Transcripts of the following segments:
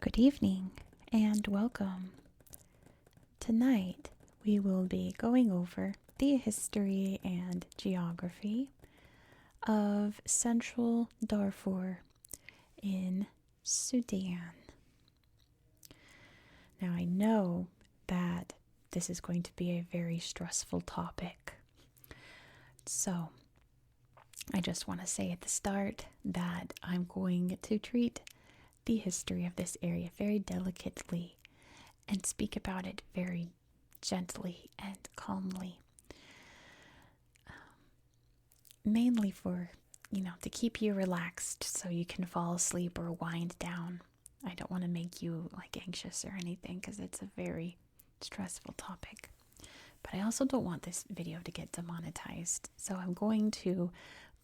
Good evening and welcome. Tonight we will be going over the history and geography of Central Darfur in Sudan. Now I know that this is going to be a very stressful topic. So I just want to say at the start that I'm going to treat the history of this area very delicately and speak about it very gently and calmly. Mainly for, to keep you relaxed so you can fall asleep or wind down. I don't want to make you anxious or anything because it's a very stressful topic. But I also don't want this video to get demonetized. So I'm going to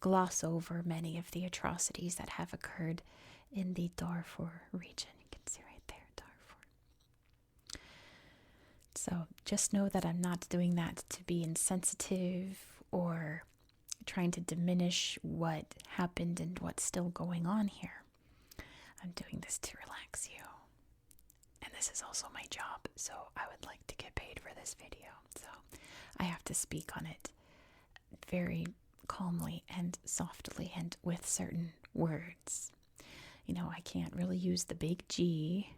gloss over many of the atrocities that have occurred in the Darfur region. You can see right there, Darfur. So just know that I'm not doing that to be insensitive or trying to diminish what happened and what's still going on here. I'm doing this to relax you. And this is also my job, so I would like to get paid for this video. So I have to speak on it very calmly and softly and with certain words. I can't really use the big G,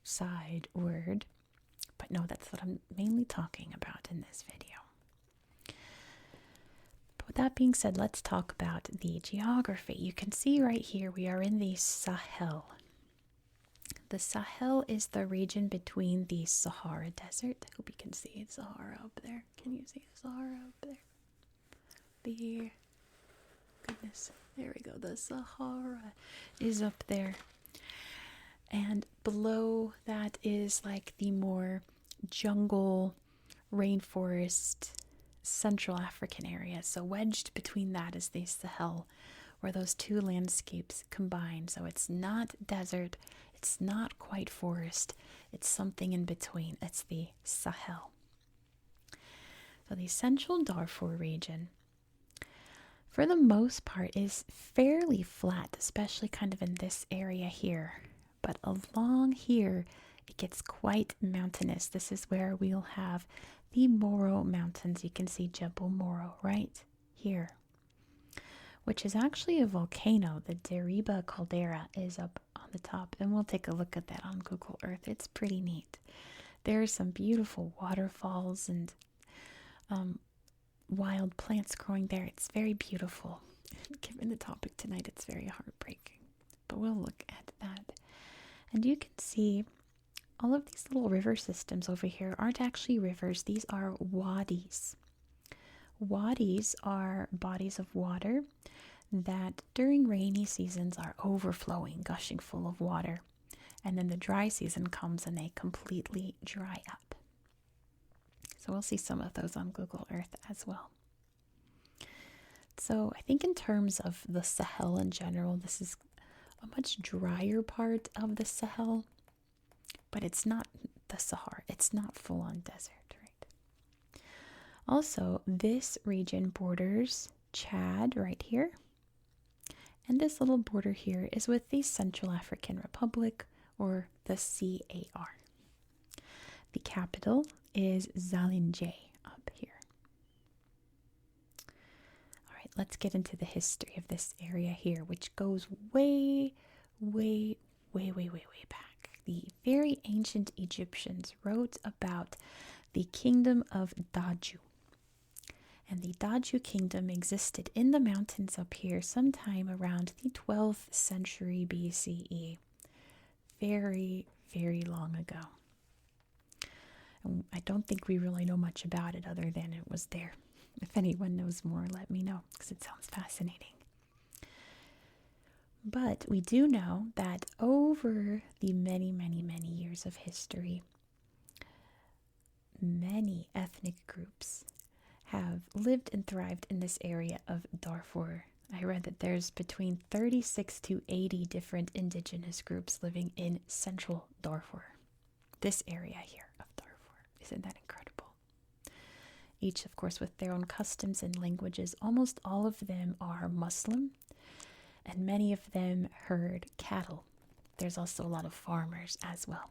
side word, but no, that's what I'm mainly talking about in this video. But with that being said, let's talk about the geography. You can see right here we are in the Sahel. The Sahel is the region between the Sahara Desert. I hope you can see Sahara up there. Can you see Sahara up there? Goodness, there we go. The Sahara is up there. And below that is the more jungle, rainforest, Central African area. So wedged between that is the Sahel, where those two landscapes combine. So it's not desert, it's not quite forest, it's something in between. It's the Sahel. So the Central Darfur region, for the most part, is fairly flat, especially kind of in this area here. But along here, it gets quite mountainous. This is where we'll have the Moro Mountains. You can see Jebel Moro right here, which is actually a volcano. The Deriba caldera is up on the top, and we'll take a look at that on Google Earth. It's pretty neat. There are some beautiful waterfalls and wild plants growing there. It's very beautiful. Given the topic tonight, it's very heartbreaking, but we'll look at that. And you can see all of these little river systems over here aren't actually rivers. These are wadis. Wadis are bodies of water that during rainy seasons are overflowing, gushing full of water. And then the dry season comes and they completely dry up. So we'll see some of those on Google Earth as well. So I think in terms of the Sahel in general, this is a much drier part of the Sahel, but it's not the Sahara. It's not full-on desert, right? Also, this region borders Chad right here, and this little border here is with the Central African Republic, or the CAR. The capital is Zalinje up here. All right, let's get into the history of this area here, which goes way back. The very ancient Egyptians wrote about the kingdom of Daju. And the Daju kingdom existed in the mountains up here sometime around the 12th century BCE. Very, very long ago. I don't think we really know much about it other than it was there. If anyone knows more, let me know, because it sounds fascinating. But we do know that over the many years of history, many ethnic groups have lived and thrived in this area of Darfur. I read that there's between 36 to 80 different indigenous groups living in Central Darfur. This area here of Darfur. Isn't that incredible? Each, of course, with their own customs and languages. Almost all of them are Muslim, and many of them herd cattle. there's also a lot of farmers as well.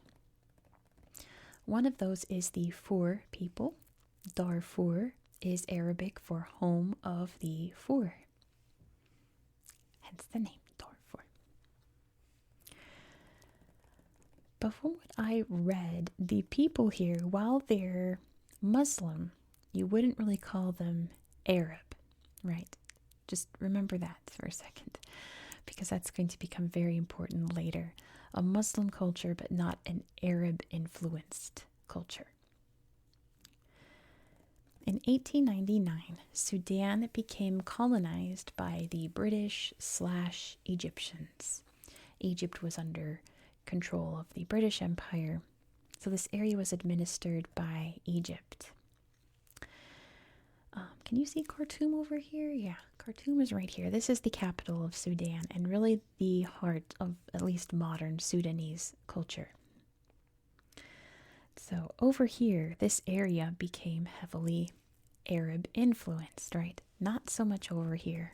One of those is the Fur people. Darfur is Arabic for home of the Fur. Hence the name Darfur. But from what I read, the people here, while they're Muslim, you wouldn't really call them Arab, right? Just remember that for a second, because that's going to become very important later. A Muslim culture, but not an Arab-influenced culture. In 1899, Sudan became colonized by the British/Egyptians. Egypt was under control of the British Empire, so this area was administered by Egypt. Can you see Khartoum over here? Yeah, Khartoum is right here. This is the capital of Sudan and really the heart of at least modern Sudanese culture. So over here, this area became heavily Arab influenced, right? Not so much over here,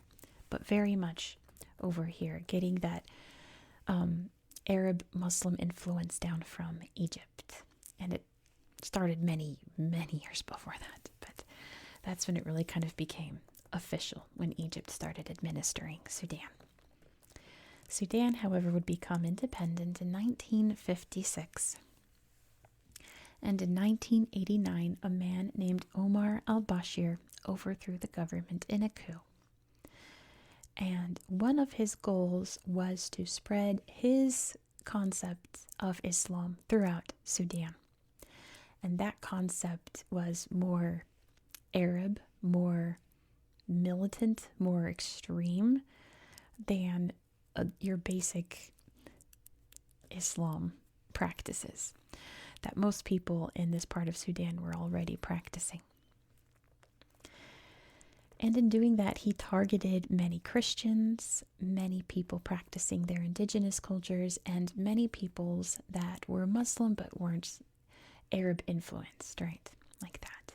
but very much over here, getting that Arab Muslim influence down from Egypt. And it started many, many years before that, but that's when it really kind of became official, when Egypt started administering Sudan. Sudan, however, would become independent in 1956. And in 1989, a man named Omar al-Bashir overthrew the government in a coup. And one of his goals was to spread his concept of Islam throughout Sudan. And that concept was more Arab, more militant, more extreme than your basic Islam practices that most people in this part of Sudan were already practicing. And in doing that, he targeted many Christians, many people practicing their indigenous cultures, and many peoples that were Muslim but weren't Arab influenced, right? Like that.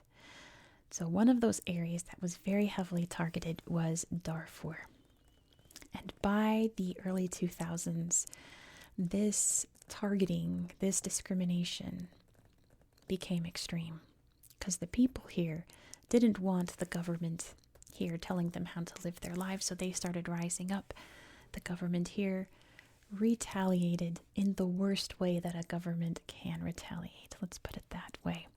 So one of those areas that was very heavily targeted was Darfur. And by the early 2000s, this targeting, this discrimination became extreme because the people here didn't want the government here telling them how to live their lives, so they started rising up. The government here retaliated in the worst way that a government can retaliate. Let's put it that way.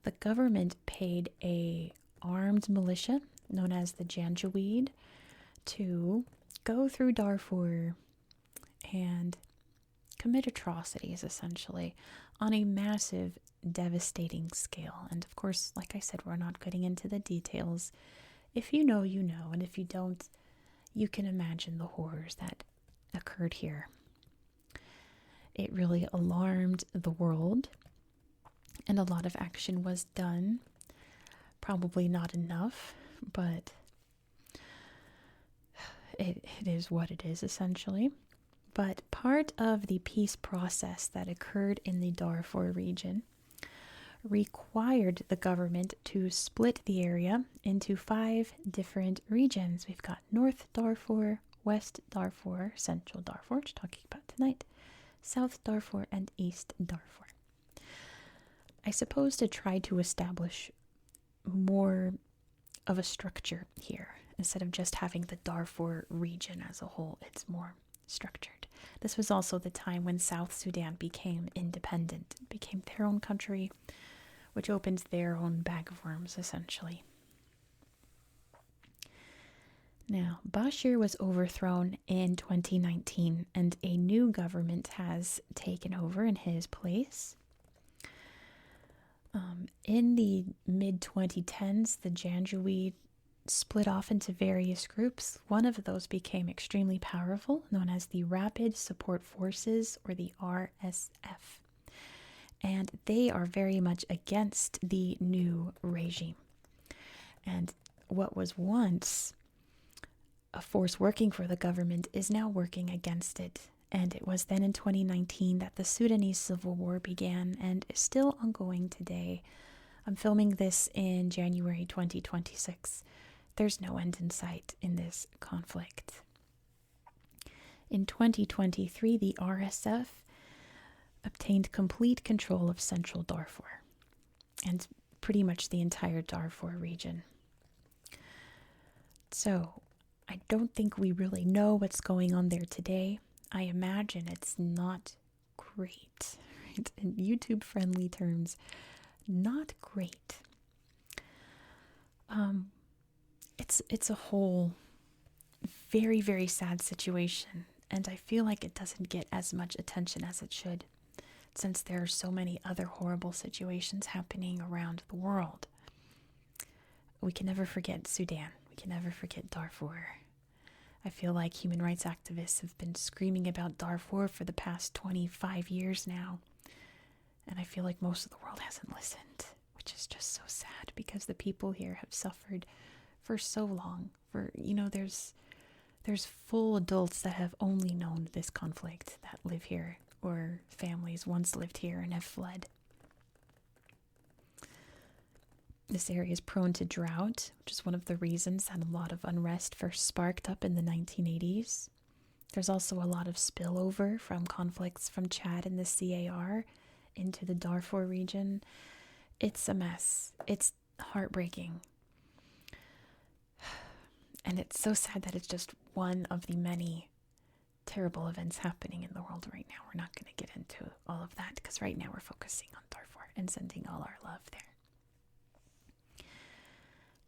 The government paid a armed militia known as the Janjaweed to go through Darfur and commit atrocities, essentially, on a massive, devastating scale. And of course, like I said, we're not getting into the details. If you know, you know, and if you don't, you can imagine the horrors that occurred here. It really alarmed the world, and a lot of action was done. Probably not enough, but it is what it is, essentially. But part of the peace process that occurred in the Darfur region required the government to split the area into 5 different regions. We've got North Darfur, West Darfur, Central Darfur, which we're talking about tonight, South Darfur, and East Darfur. I suppose to try to establish more of a structure here. Instead of just having the Darfur region as a whole, it's more structured. This was also the time when South Sudan became independent, became their own country, which opened their own bag of worms, essentially. Now, Bashir was overthrown in 2019, and a new government has taken over in his place. In the mid-2010s, the Janjaweed split off into various groups. One of those became extremely powerful, known as the Rapid Support Forces, or the RSF. And they are very much against the new regime. And what was once a force working for the government is now working against it. And it was then in 2019 that the Sudanese civil war began and is still ongoing today. I'm filming this in January 2026. There's no end in sight in this conflict. In 2023, the RSF obtained complete control of central Darfur and pretty much the entire Darfur region. So, I don't think we really know what's going on there today. I imagine it's not great, right? In YouTube-friendly terms, not great. It's a whole very, very sad situation, and I feel like it doesn't get as much attention as it should, since there are so many other horrible situations happening around the world. We can never forget Sudan. We can never forget Darfur. I feel like human rights activists have been screaming about Darfur for the past 25 years now, and I feel like most of the world hasn't listened, which is just so sad because the people here have suffered for so long. There's full adults that have only known this conflict that live here, or families once lived here and have fled. This area is prone to drought, which is one of the reasons that a lot of unrest first sparked up in the 1980s. There's also a lot of spillover from conflicts from Chad and the CAR into the Darfur region. It's a mess. It's heartbreaking. And it's so sad that it's just one of the many terrible events happening in the world right now. We're not going to get into all of that because right now we're focusing on Darfur and sending all our love there.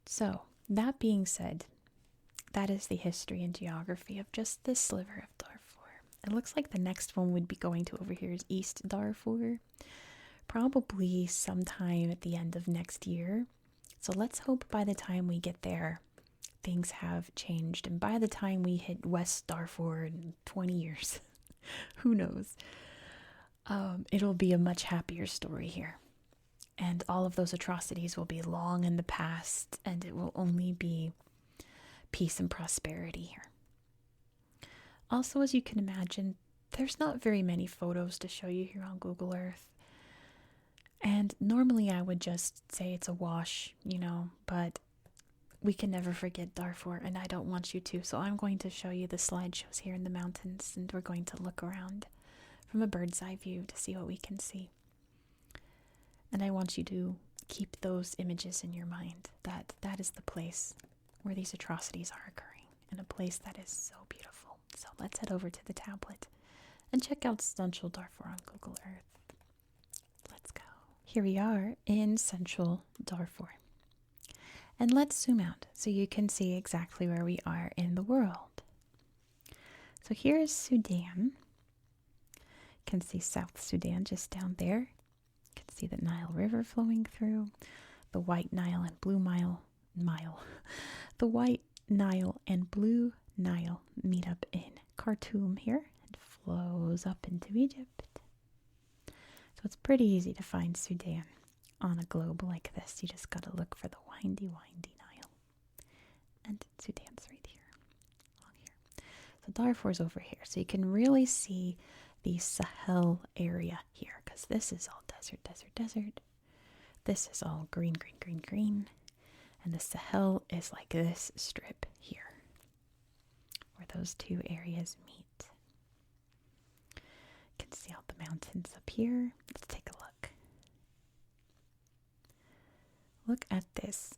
So, that being said, that is the history and geography of just this sliver of Darfur. It looks like the next one would be going to over here is East Darfur, probably sometime at the end of next year. So let's hope by the time we get there, things have changed. And by the time we hit West Darfur in 20 years, who knows, it'll be a much happier story here. And all of those atrocities will be long in the past, and it will only be peace and prosperity here. Also, as you can imagine, there's not very many photos to show you here on Google Earth. And normally I would just say it's a wash, but we can never forget Darfur, and I don't want you to. So I'm going to show you the slideshows here in the mountains, and we're going to look around from a bird's eye view to see what we can see. And I want you to keep those images in your mind, that is the place where these atrocities are occurring, and a place that is so beautiful. So let's head over to the tablet and check out Central Darfur on Google Earth. Let's go. Here we are in Central Darfur. And let's zoom out so you can see exactly where we are in the world. So here is Sudan. You can see South Sudan just down there. You can see the Nile River flowing through. The White Nile and Blue Nile. The White Nile and Blue Nile meet up in Khartoum here and flows up into Egypt. So it's pretty easy to find Sudan on a globe like this. You just gotta look for the windy Nile. And Sudan's right here, along here. So Darfur's over here. So you can really see the Sahel area here, because this is all desert. This is all green. And the Sahel is like this strip here, where those two areas meet. You can see all the mountains up here. Let's take a look. Look at this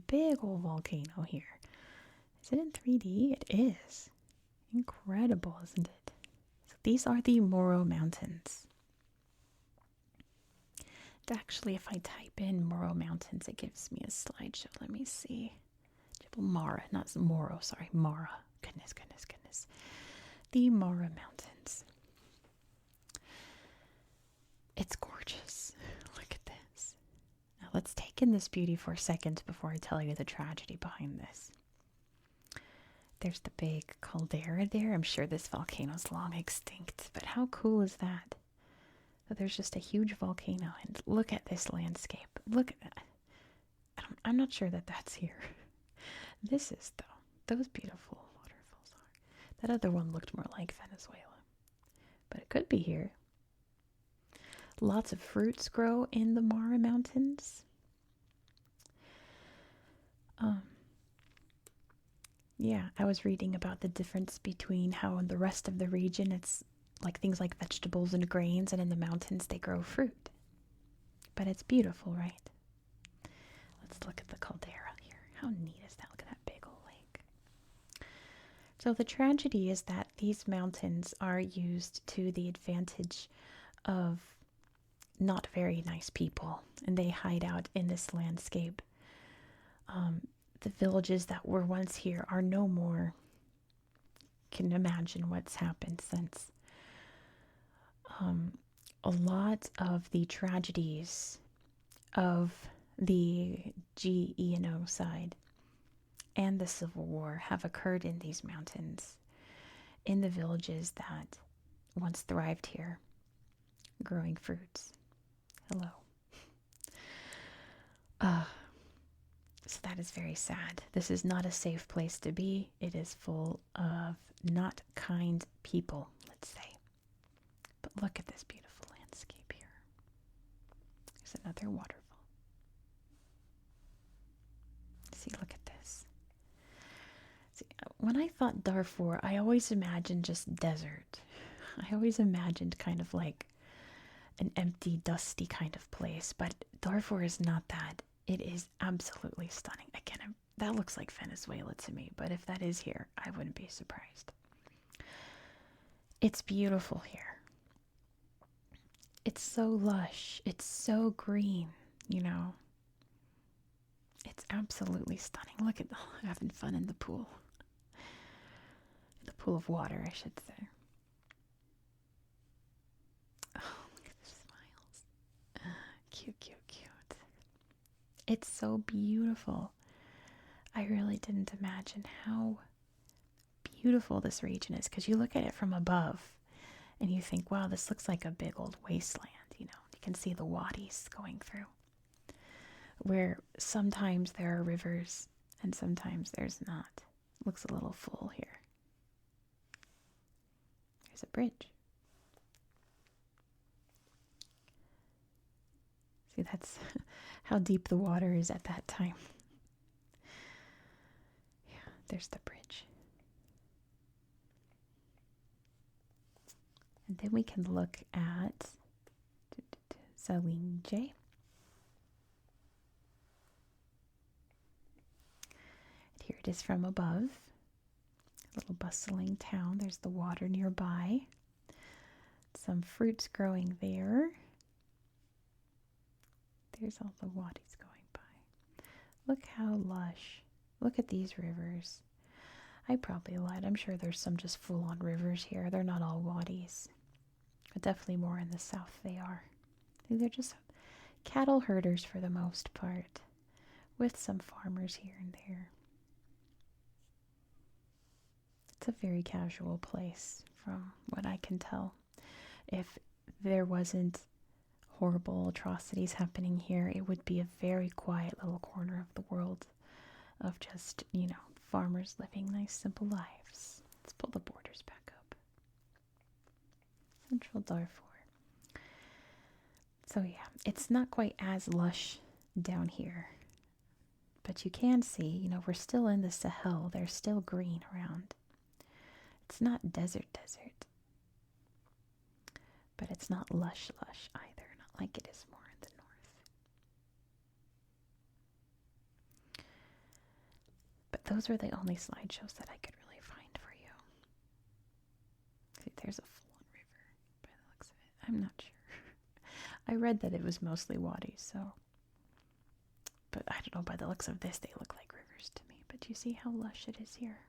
big old volcano here. Is it in 3D? It is. Incredible, isn't it? So these are the Moro Mountains. And actually, if I type in Moro Mountains, it gives me a slideshow. Let me see. Mara, not Moro, sorry, Mara. Goodness. The Mara Mountains. It's gorgeous. Look at this. Now let's take in this beauty for a second before I tell you the tragedy behind this. There's the big caldera there. I'm sure this volcano's long extinct, but how cool is that? So there's just a huge volcano, and look at this landscape. Look at that. I'm not sure that that's here. This is, though. Those beautiful waterfalls are. That other one looked more like Venezuela, but it could be here. Lots of fruits grow in the Mara Mountains. Yeah, I was reading about the difference between how in the rest of the region it's like things like vegetables and grains, and in the mountains they grow fruit. But it's beautiful, right? Let's look at the caldera here. How neat is that? Look at that big old lake. So the tragedy is that these mountains are used to the advantage of not very nice people, and they hide out in this landscape. The villages that were once here are no more. Can imagine what's happened since. A lot of the tragedies of the GENO side and the Civil War have occurred in these mountains, in the villages that once thrived here, growing fruits. Hello. So that is very sad. This is not a safe place to be. It is full of not kind people, let's say. But look at this beautiful landscape here. There's another waterfall. See, look at this. See, when I thought Darfur, I always imagined just desert. I always imagined kind of like an empty, dusty kind of place. But Darfur is not that. It is absolutely stunning. Again, that looks like Venezuela to me, but if that is here, I wouldn't be surprised. It's beautiful here. It's so lush. It's so green, you know. It's absolutely stunning. Look at having fun in the pool. The pool of water, I should say. Oh, look at the smiles. Cute, cute, cute. It's so beautiful. I really didn't imagine how beautiful this region is, because you look at it from above and you think, wow, this looks like a big old wasteland. You know, you can see the wadis going through, where sometimes there are rivers and sometimes there's not. It looks a little full here. There's a bridge. See, that's how deep the water is at that time. Yeah, there's the bridge. And then we can look at Sahelian. And here it is from above. A little bustling town. There's the water nearby. Some fruits growing there. There's all the wadis going by. Look how lush. Look at these rivers. I probably lied. I'm sure there's some just full-on rivers here. They're not all wadis. But definitely more in the south they are. They're just cattle herders for the most part, with some farmers here and there. It's a very casual place from what I can tell. If there wasn't horrible atrocities happening here, it would be a very quiet little corner of the world of just, you know, farmers living nice, simple lives. Let's pull the borders back up. Central Darfur. So yeah, it's not quite as lush down here, but you can see, you know, we're still in the Sahel. There's still green around. It's not desert, but it's not lush either. Not like it is more in the north. But those were the only slideshows that I could really find for you. See, there's a full-on river by the looks of it. I'm not sure. I read that it was mostly wadis, so. But I don't know, by the looks of this, they look like rivers to me. But you see how lush it is here?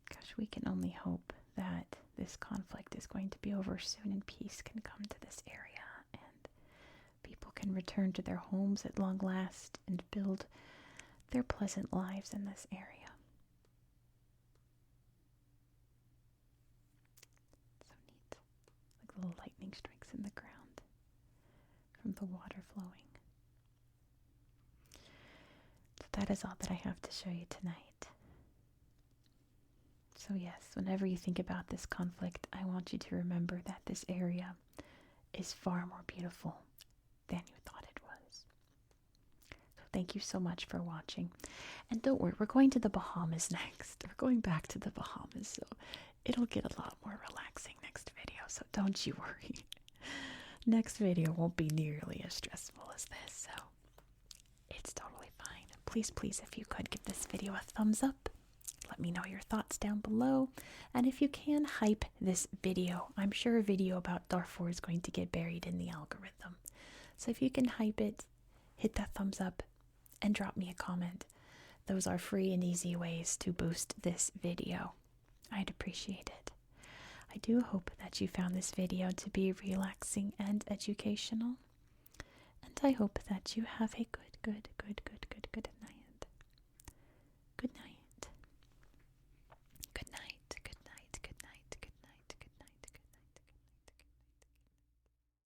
Gosh, we can only hope that this conflict is going to be over soon and peace can come to this area and people can return to their homes at long last and build their pleasant lives in this area. So neat. Like little lightning strikes in the ground from the water flowing. So that is all that I have to show you tonight. So yes, whenever you think about this conflict, I want you to remember that this area is far more beautiful than you thought it was. So Thank you so much for watching. And don't worry, we're going to the Bahamas next. We're going back to the Bahamas, so it'll get a lot more relaxing next video, so don't you worry. Next video won't be nearly as stressful as this, so it's totally fine. Please, please, if you could give this video a thumbs up. Let me know your thoughts down below. And if you can, hype this video. I'm sure a video about Darfur is going to get buried in the algorithm. So if you can hype it, hit that thumbs up, and drop me a comment. Those are free and easy ways to boost this video. I'd appreciate it. I do hope that you found this video to be relaxing and educational. And I hope that you have a good